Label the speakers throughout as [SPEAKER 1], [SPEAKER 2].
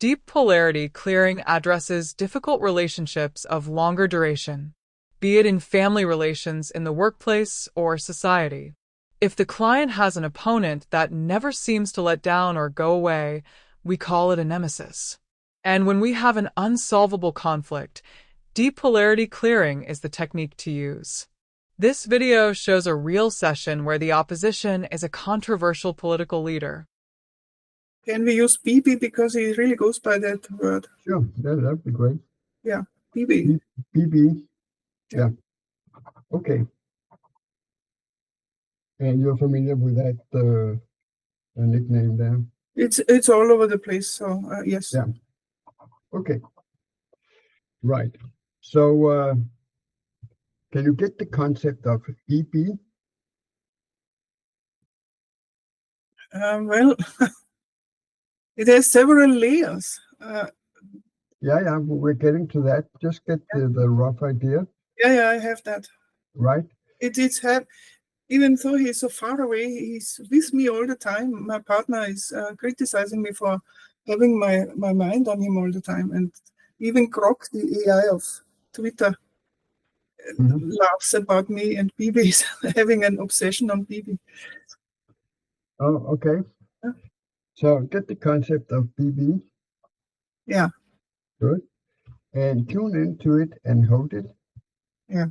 [SPEAKER 1] Deep polarity clearing addresses difficult relationships of longer duration, be it in family relations, in the workplace, or society. If the client has an opponent that never seems to let down or go away, we call it a nemesis. And when we have an unsolvable conflict, deep polarity clearing is the technique to use. This video shows a real session where the opposition is a controversial political leader.
[SPEAKER 2] Can we use BB because he really goes by that word?
[SPEAKER 3] Sure, that'd be great.
[SPEAKER 2] Yeah, BB.
[SPEAKER 3] BB. Yeah. Okay. And you're familiar with that nickname there?
[SPEAKER 2] It's all over the place. So yes.
[SPEAKER 3] Yeah. Okay. Right. So can you get the concept of BB?
[SPEAKER 2] Well, it has several layers.
[SPEAKER 3] Yeah, we're getting to that. Just get the rough idea.
[SPEAKER 2] Yeah, I have that.
[SPEAKER 3] Right.
[SPEAKER 2] It's have, even though he's so far away, he's with me all the time. My partner is criticizing me for having my mind on him all the time, and even Grok, the AI of Twitter, laughs about me, and BB is having an obsession on BB.
[SPEAKER 3] Oh, okay.
[SPEAKER 2] Yeah.
[SPEAKER 3] So get the concept of BB.
[SPEAKER 2] Yeah.
[SPEAKER 3] Good. And tune into it and hold it.
[SPEAKER 2] Yeah.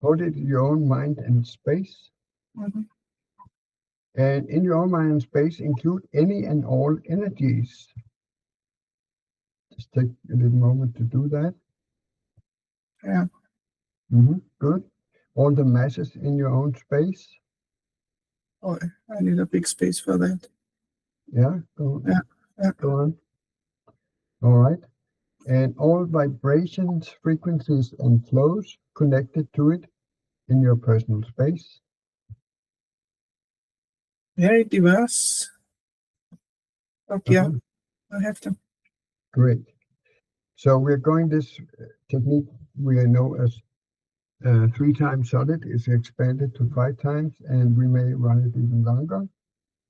[SPEAKER 3] Hold it in your own mind and space.
[SPEAKER 2] Mm-hmm.
[SPEAKER 3] And in your own mind and space, include any and all energies. Just take a little moment to do that.
[SPEAKER 2] Yeah.
[SPEAKER 3] Good. All the masses in your own space.
[SPEAKER 2] Oh, I need a big space for that.
[SPEAKER 3] Yeah, go,
[SPEAKER 2] Yeah.
[SPEAKER 3] Go on. All right. And all vibrations, frequencies, and flows connected to it in your personal space.
[SPEAKER 2] Very diverse. But yeah, I have to.
[SPEAKER 3] Great. So we're going this technique we know as 3 times solid is expanded to 5 times, and we may run it even longer.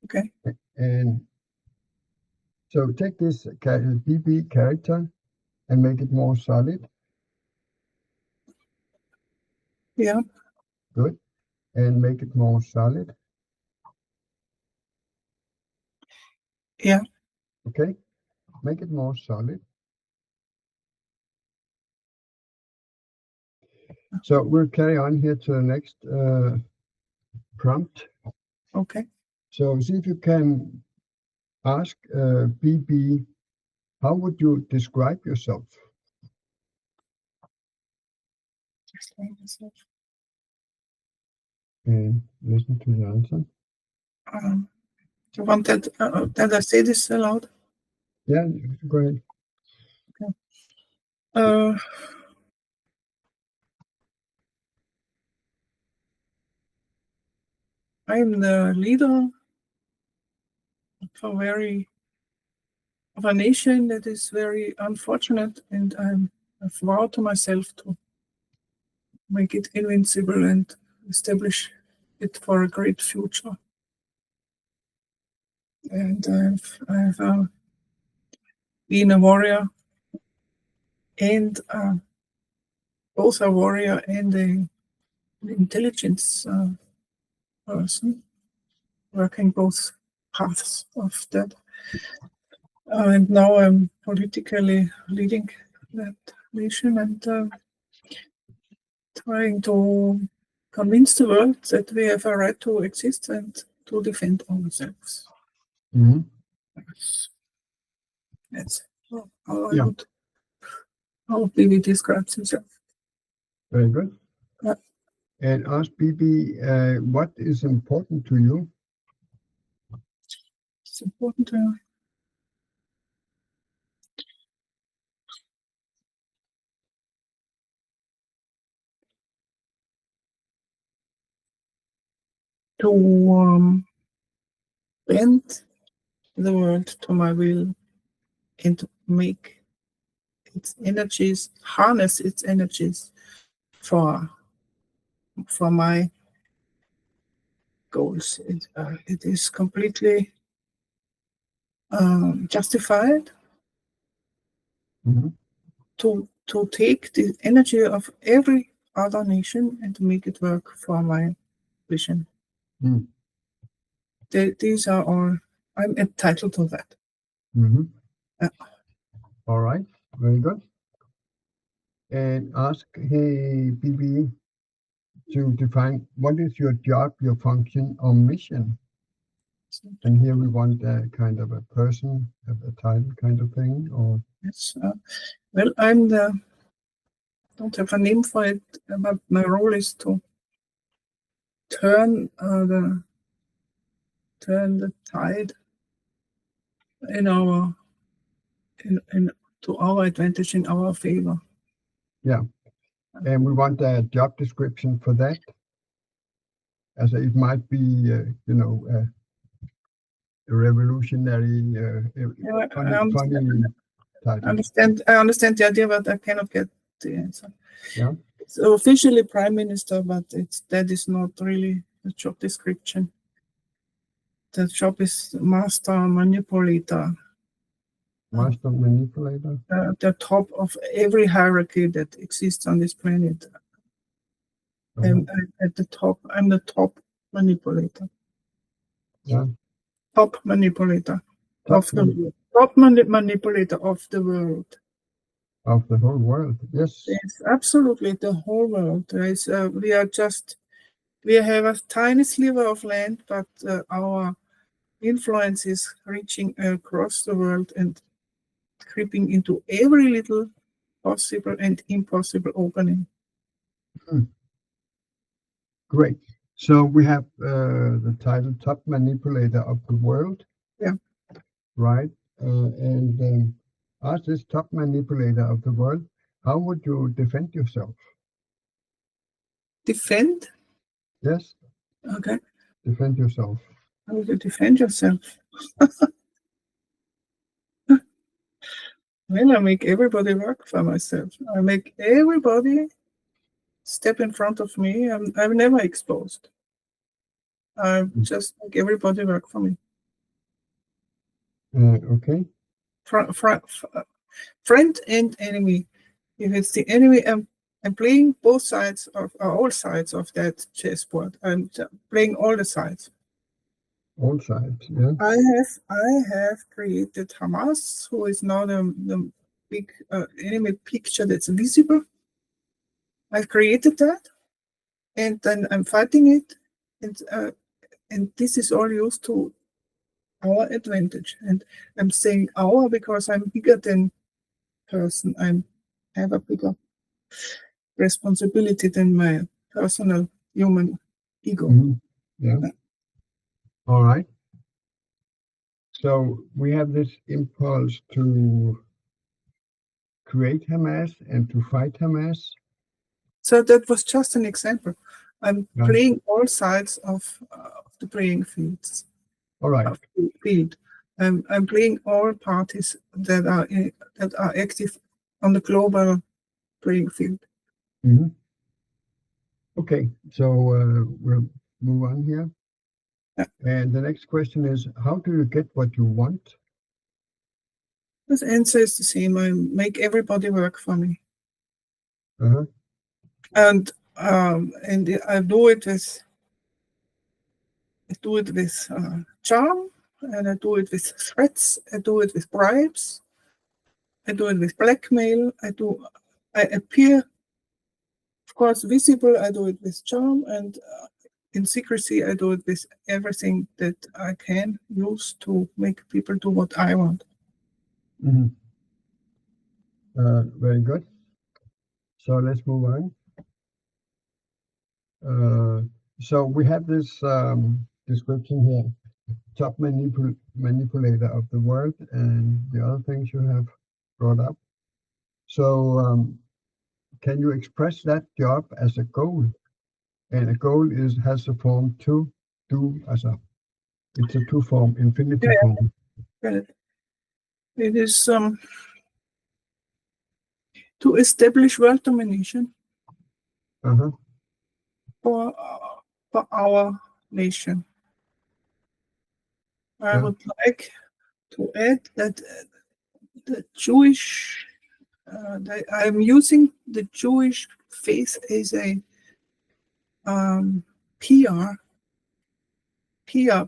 [SPEAKER 2] Okay.
[SPEAKER 3] And so take this BB character and make it more solid.
[SPEAKER 2] Yeah.
[SPEAKER 3] Good. And make it more solid.
[SPEAKER 2] Yeah.
[SPEAKER 3] Okay. Make it more solid. So we'll carry on here to the next prompt.
[SPEAKER 2] Okay.
[SPEAKER 3] So see if you can ask BB, how would you describe yourself?
[SPEAKER 2] Explain yourself.
[SPEAKER 3] And listen to the answer.
[SPEAKER 2] You want that I say this aloud?
[SPEAKER 3] Yeah, go ahead.
[SPEAKER 2] Okay. I'm the leader of a nation that is very unfortunate, and I've vowed to myself to make it invincible and establish it for a great future. And I've been a warrior, and both a warrior and an intelligence person, working both paths of that. And now I'm politically leading that nation and trying to convince the world that we have a right to exist and to defend ourselves. That's how BB describes himself.
[SPEAKER 3] Very good.
[SPEAKER 2] Yeah.
[SPEAKER 3] And ask BB, what is important to you?
[SPEAKER 2] It's important to bend the world to my will and make its energies, harness its energies for my goals. It is completely justified
[SPEAKER 3] Mhm.
[SPEAKER 2] to take the energy of every other nation and to make it work for my vision.
[SPEAKER 3] Mm.
[SPEAKER 2] These are all, I'm entitled to that.
[SPEAKER 3] Mhm.
[SPEAKER 2] Yeah.
[SPEAKER 3] All right, very good. And ask, hey, BB, to define what is your job, your function, or mission. And here we want a kind of a person, a title kind of thing, or
[SPEAKER 2] Yes. Well, don't have a name for it, but my role is to turn the tide in our in to our advantage, in our favor.
[SPEAKER 3] yeah. And we want a job description for that. As it might be, a revolutionary,
[SPEAKER 2] Yeah,
[SPEAKER 3] funny title.
[SPEAKER 2] I understand the idea, but I cannot get the answer.
[SPEAKER 3] Yeah.
[SPEAKER 2] It's officially prime minister, but that is not really the job description. The job is master manipulator,
[SPEAKER 3] Master manipulator.
[SPEAKER 2] the top of every hierarchy that exists on this planet.
[SPEAKER 3] Uh-huh.
[SPEAKER 2] At the top, I'm the top manipulator.
[SPEAKER 3] Yeah.
[SPEAKER 2] Top manipulator
[SPEAKER 3] Top
[SPEAKER 2] of the world. Top manipulator of the world.
[SPEAKER 3] of the whole world. Yes.
[SPEAKER 2] Yes, absolutely, the whole world. We have a tiny sliver of land, but our influence is reaching across the world and creeping into every little possible and impossible opening.
[SPEAKER 3] Great. So we have the title Top Manipulator of the World.
[SPEAKER 2] Yeah.
[SPEAKER 3] Right. And as this top manipulator of the world, how would you defend yourself?
[SPEAKER 2] Defend?
[SPEAKER 3] Yes.
[SPEAKER 2] Okay.
[SPEAKER 3] Defend yourself.
[SPEAKER 2] How do you defend yourself? Well, I make everybody work for myself. I make everybody step in front of me. I'm never exposed. I just make everybody work for me.
[SPEAKER 3] Okay.
[SPEAKER 2] Friend and enemy. If it's the enemy, I'm playing both sides of all sides of that chessboard. I'm playing all the sides.
[SPEAKER 3] All sides. Yeah.
[SPEAKER 2] I have created Hamas, who is now the big enemy picture that's visible. I've created that, and then I'm fighting it, and this is all used to our advantage. And I'm saying our because I'm bigger than person. I have a bigger responsibility than my personal human ego.
[SPEAKER 3] Mm-hmm. Yeah. All right. So we have this impulse to create Hamas and to fight Hamas.
[SPEAKER 2] So that was just an example. I'm
[SPEAKER 3] Yeah.
[SPEAKER 2] playing all sides of the playing fields.
[SPEAKER 3] All right.
[SPEAKER 2] Field. I'm playing all parties that are active on the global playing field.
[SPEAKER 3] Mm-hmm. Okay, so we'll move on here.
[SPEAKER 2] Yeah.
[SPEAKER 3] And the next question is, how do you get what you want?
[SPEAKER 2] The answer is the same. I make everybody work for me.
[SPEAKER 3] Uh-huh.
[SPEAKER 2] And I do it with charm, and I do it with threats. I do it with bribes. I do it with blackmail. I appear, of course, visible. I do it with charm, and in secrecy, I do it with everything that I can use to make people do what I want.
[SPEAKER 3] Mm-hmm. Very good. So let's move on. So we have this description here, top manipulator of the world, and the other things you have brought up. So can you express that job as a goal? And a goal has a form to do as a, it's a two form, infinity form.
[SPEAKER 2] It is to establish world domination
[SPEAKER 3] Uh-huh.
[SPEAKER 2] for our nation. I
[SPEAKER 3] Yeah.
[SPEAKER 2] would like to add that the Jewish I'm using the Jewish faith as a PR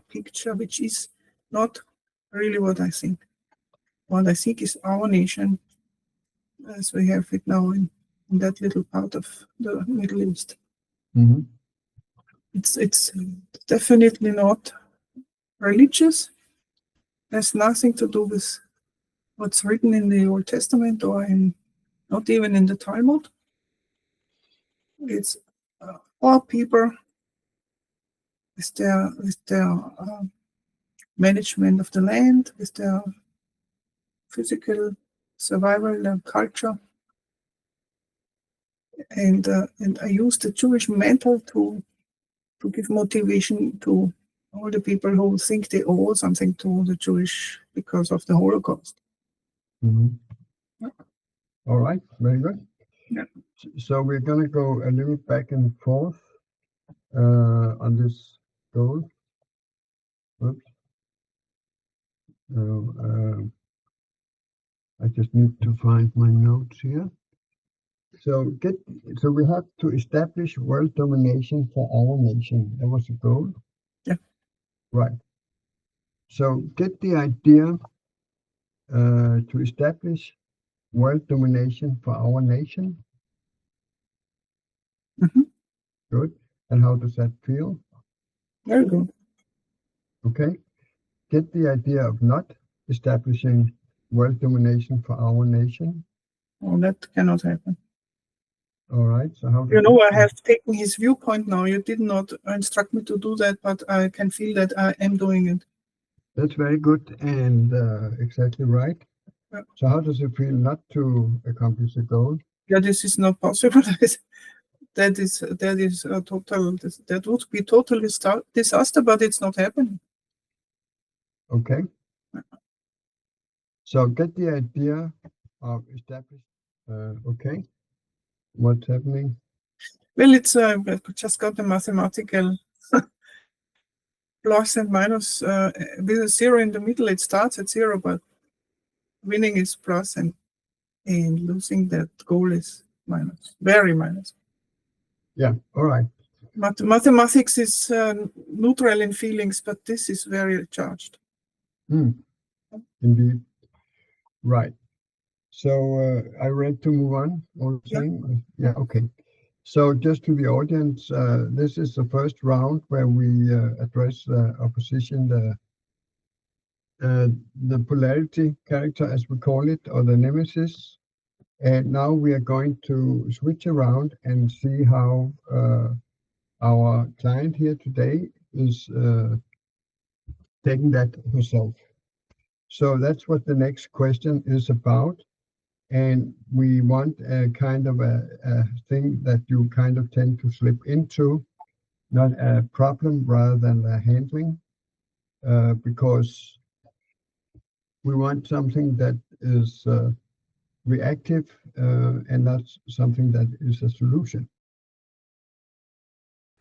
[SPEAKER 2] picture, which is not really what I think. What I think is our nation, as we have it now in that little part of the Middle East.
[SPEAKER 3] Mm-hmm.
[SPEAKER 2] It's definitely not religious. Has nothing to do with what's written in the Old Testament or not even in the Talmud. It's all people with their management of the land, with their physical survival and culture, and I use the Jewish mantle to give motivation to all the people who think they owe something to the Jewish because of the Holocaust.
[SPEAKER 3] Mm-hmm. All right, very good.
[SPEAKER 2] Yeah.
[SPEAKER 3] So we're going to go a little back and forth on this goal. Oops. I just need to find my notes here. So we have to establish world domination for our nation. That was the goal.
[SPEAKER 2] Yeah.
[SPEAKER 3] Right. So get the idea to establish world domination for our nation.
[SPEAKER 2] Mm-hmm.
[SPEAKER 3] Good. And how does that feel?
[SPEAKER 2] Very good.
[SPEAKER 3] Okay. Get the idea of not establishing world domination for our nation.
[SPEAKER 2] Oh, that cannot happen.
[SPEAKER 3] All right. So how does
[SPEAKER 2] I have taken his viewpoint now. You did not instruct me to do that, but I can feel that I am doing it. That's
[SPEAKER 3] very good and exactly right.
[SPEAKER 2] Yeah.
[SPEAKER 3] So how does it feel not to accomplish the goal?
[SPEAKER 2] Yeah, this is not possible. that is a total. That would be total disaster, but it's not happening.
[SPEAKER 3] Okay. So get the idea of establish. Okay. What's happening?
[SPEAKER 2] Well, it's I just got the mathematical plus and minus with a zero in the middle. It starts at zero, but winning is plus and losing that goal is minus, very minus.
[SPEAKER 3] Yeah. All right.
[SPEAKER 2] Mathematics is neutral in feelings, but this is very charged.
[SPEAKER 3] Indeed. Right. So I ready to move on? All the same? Yeah. Okay. So just to the audience, this is the first round where we address the opposition, the polarity character, as we call it, or the nemesis. And now we are going to switch around and see how our client here today is taking that herself. So that's what the next question is about. And we want a kind of a thing that you kind of tend to slip into, not a problem rather than a handling, because we want something that is reactive and not something that is a solution.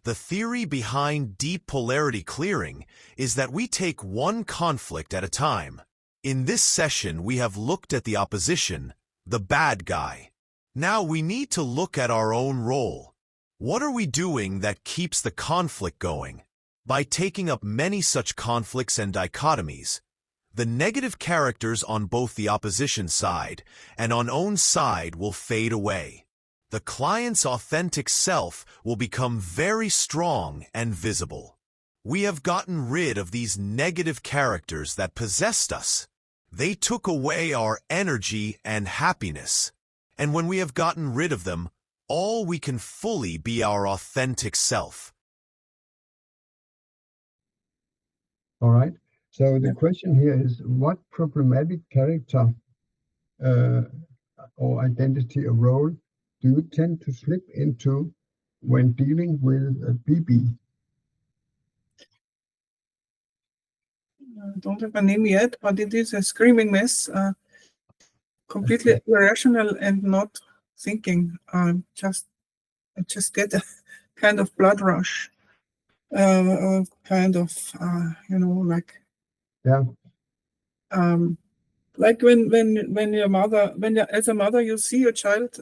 [SPEAKER 4] The theory behind deep polarity clearing is that we take one conflict at a time. In this session, we have looked at the opposition, the bad guy. Now we need to look at our own role. What are we doing that keeps the conflict going? By taking up many such conflicts and dichotomies, the negative characters on both the opposition side and on own side will fade away. The client's authentic self will become very strong and visible. We have gotten rid of these negative characters that possessed us. They took away our energy and happiness. And when we have gotten rid of them, all we can fully be our authentic self.
[SPEAKER 3] All right. So the question here is, what problematic character or identity or role do you tend to slip into when dealing with a BB?
[SPEAKER 2] I don't have a name yet, but it is a screaming mess, completely irrational and not thinking. I just get a kind of blood rush, kind of, like,
[SPEAKER 3] Yeah.
[SPEAKER 2] to Like when your mother, as a mother, you see your child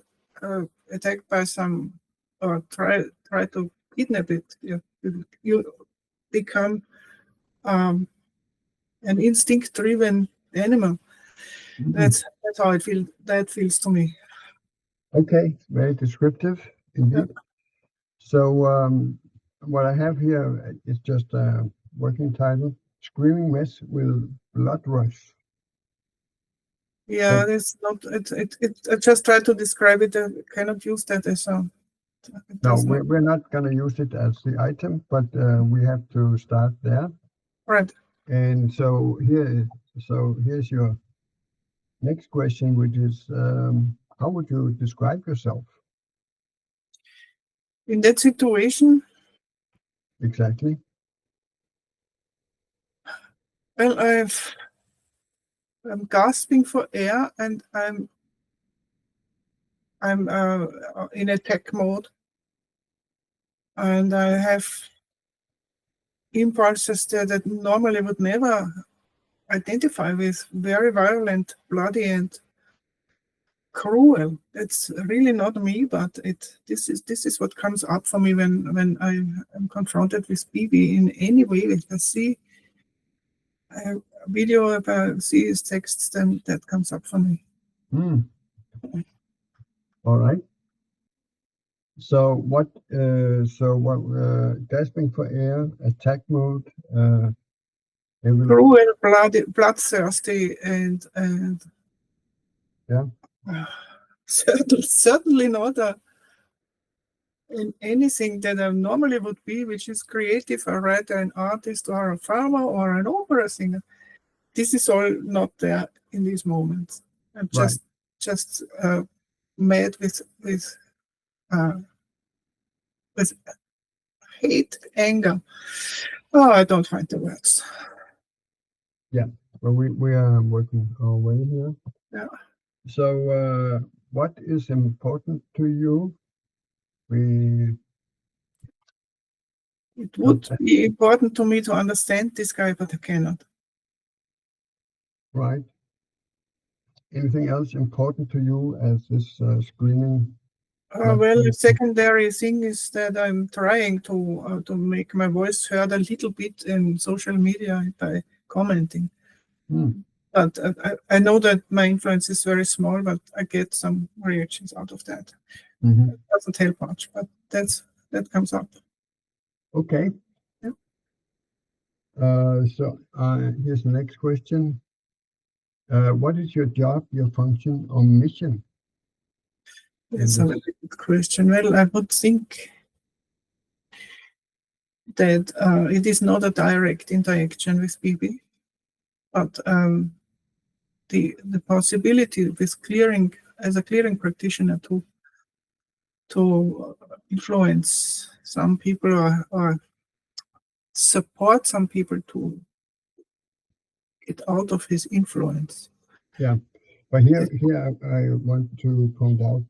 [SPEAKER 2] attacked by some, or try to kidnap it. You become an instinct-driven animal.
[SPEAKER 3] Mhm.
[SPEAKER 2] That's how it feels. That feels to me.
[SPEAKER 3] Okay, very descriptive indeed. So what I have here is just a working title: "Screaming Mess with Blood Rush."
[SPEAKER 2] Yeah,
[SPEAKER 3] So
[SPEAKER 2] it's not. I just try to describe it. I cannot use that as a. It
[SPEAKER 3] no,
[SPEAKER 2] does not.
[SPEAKER 3] we're not going to use it as the item, but we have to start there.
[SPEAKER 2] Right.
[SPEAKER 3] And so here's your next question, which is how would you describe yourself
[SPEAKER 2] In that situation,
[SPEAKER 3] exactly?
[SPEAKER 2] well, I'm gasping for air, and I'm in attack mode, and I have impulses that normally would never identify with, very violent, bloody, and cruel. It's really not me, but this is what comes up for me when I am confronted with BB in any way. If I see a video, if I see his texts, then that comes up for me.
[SPEAKER 3] Hmm. All right. So what? Gasping for air, attack mode.
[SPEAKER 2] Cruel, bloodthirsty, and
[SPEAKER 3] Yeah.
[SPEAKER 2] certainly not in anything that I normally would be, which is creative, a writer, an artist, or a farmer, or an opera singer. This is all not there in these moments. I'm
[SPEAKER 3] Right.
[SPEAKER 2] just mad uh, with hate, anger. Oh, I don't find the words.
[SPEAKER 3] Well, we are working our way here.
[SPEAKER 2] Yeah.
[SPEAKER 3] So what is important to you?
[SPEAKER 2] It would be important to me to understand this guy, but I cannot.
[SPEAKER 3] Right. Anything else important to you as this screaming?
[SPEAKER 2] Well, the secondary thing is that I'm trying to make my voice heard a little bit in social media by commenting. But I know that my influence is very small, but I get some reactions out of that.
[SPEAKER 3] Mm-hmm.
[SPEAKER 2] It doesn't help much, but that comes up.
[SPEAKER 3] Okay.
[SPEAKER 2] Yeah.
[SPEAKER 3] So here's the next question. What is your job, your function, or mission?
[SPEAKER 2] That's a very good question. Well, I would think that it is not a direct interaction with BB, but the possibility with clearing, as a clearing practitioner, to influence some people or support some people to get out of his influence.
[SPEAKER 3] Yeah, but here I want to point out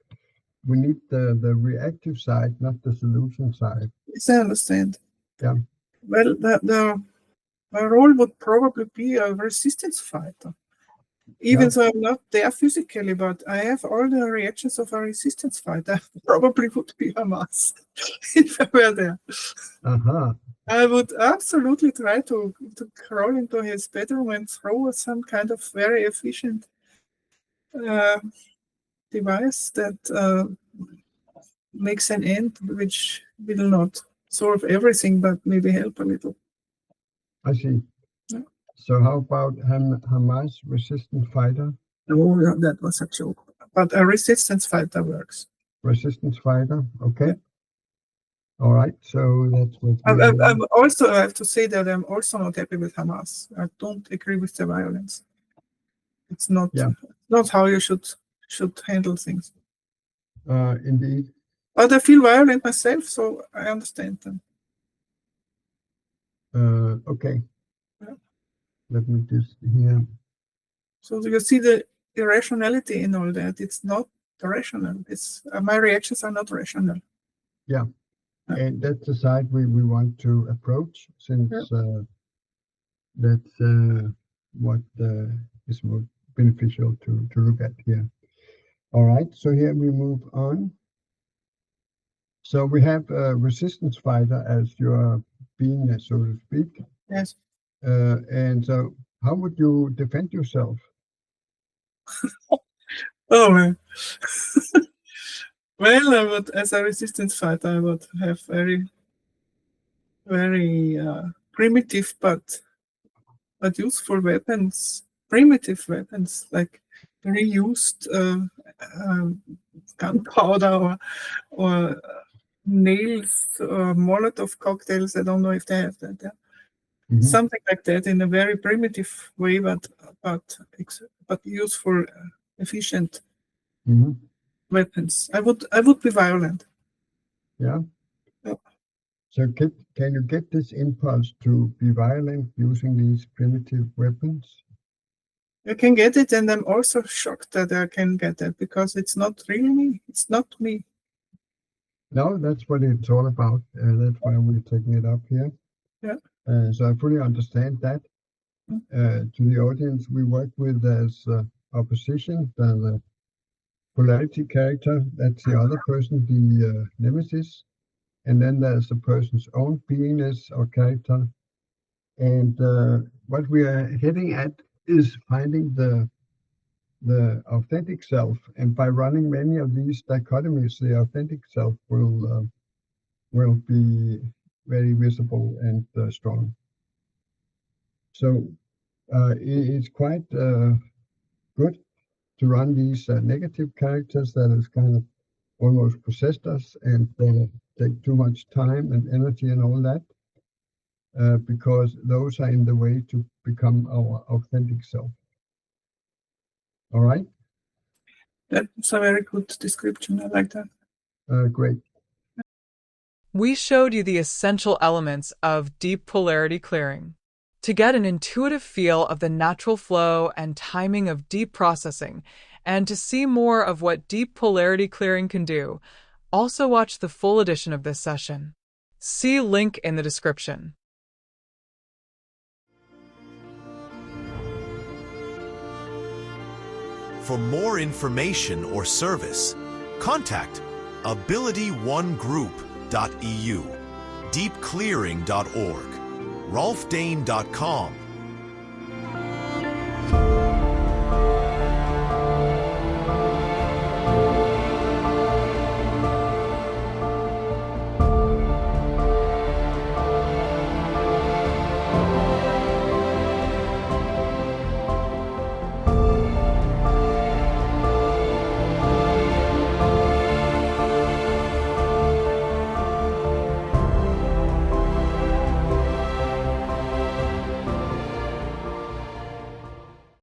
[SPEAKER 3] we need the reactive side, not the solution side.
[SPEAKER 2] Yes, I understand.
[SPEAKER 3] Yeah.
[SPEAKER 2] Well, my role would probably be a resistance fighter. Even though I'm not there physically, but I have all the reactions of a resistance fighter. Probably would be Hamas if I were there.
[SPEAKER 3] Uh-huh.
[SPEAKER 2] I would absolutely try to crawl into his bedroom and throw some kind of very efficient device that makes an end, which will not solve everything, but maybe help a little.
[SPEAKER 3] I see.
[SPEAKER 2] Yeah.
[SPEAKER 3] So how about Hamas resistant fighter?
[SPEAKER 2] No, that was a joke. But a resistance fighter works.
[SPEAKER 3] Resistance fighter, okay.
[SPEAKER 2] Yeah.
[SPEAKER 3] All right, so that's what
[SPEAKER 2] I'm also, I have to say that I'm also not happy with Hamas. I don't agree with the violence. It's not how you should handle things.
[SPEAKER 3] Indeed.
[SPEAKER 2] But I feel violent myself, so I understand them.
[SPEAKER 3] Okay.
[SPEAKER 2] Yeah.
[SPEAKER 3] Let me just here.
[SPEAKER 2] So you see the irrationality in all that. It's not rational. It's my reactions are not rational.
[SPEAKER 3] Yeah. And that's the side we want to approach, since that's what is beneficial to look at here. All right, so here we move on. So we have a resistance fighter as your being, so to speak.
[SPEAKER 2] Yes.
[SPEAKER 3] And so how would you defend yourself?
[SPEAKER 2] Oh man. Well, I would, as a resistance fighter, I would have very, very primitive but useful weapons. Primitive weapons like reused gunpowder or nails or Molotov cocktails. I don't know if they have that. Yeah.
[SPEAKER 3] Mhm.
[SPEAKER 2] Something like that in a very primitive way, but useful, efficient
[SPEAKER 3] Mhm.
[SPEAKER 2] weapons. I would be violent.
[SPEAKER 3] Yeah.
[SPEAKER 2] Yeah.
[SPEAKER 3] So can you get this impulse to be violent using these primitive weapons?
[SPEAKER 2] I can get it, and I'm also shocked that I can get it because it's not really me. It's not me.
[SPEAKER 3] No, that's what it's all about. That's why we're taking it up here.
[SPEAKER 2] Yeah.
[SPEAKER 3] So I fully understand that. To the audience, we work with as opposition, the polarity character. That's the other person, the nemesis. And then there's the person's own beingness or character. And what we are heading at is finding the authentic self. And by running many of these dichotomies, the authentic self will be very visible and strong. So it's quite good to run these negative characters that has kind of almost possessed us and take too much time and energy and all that, because those are in the way to become our authentic self. All right?
[SPEAKER 2] That's a very good description. I like that.
[SPEAKER 3] Great.
[SPEAKER 1] We showed you the essential elements of deep polarity clearing. To get an intuitive feel of the natural flow and timing of deep processing, and to see more of what deep polarity clearing can do, also watch the full edition of this session. See link in the description.
[SPEAKER 4] For more information or service, contact abilityonegroup.eu, deepclearing.org, rolfdane.com,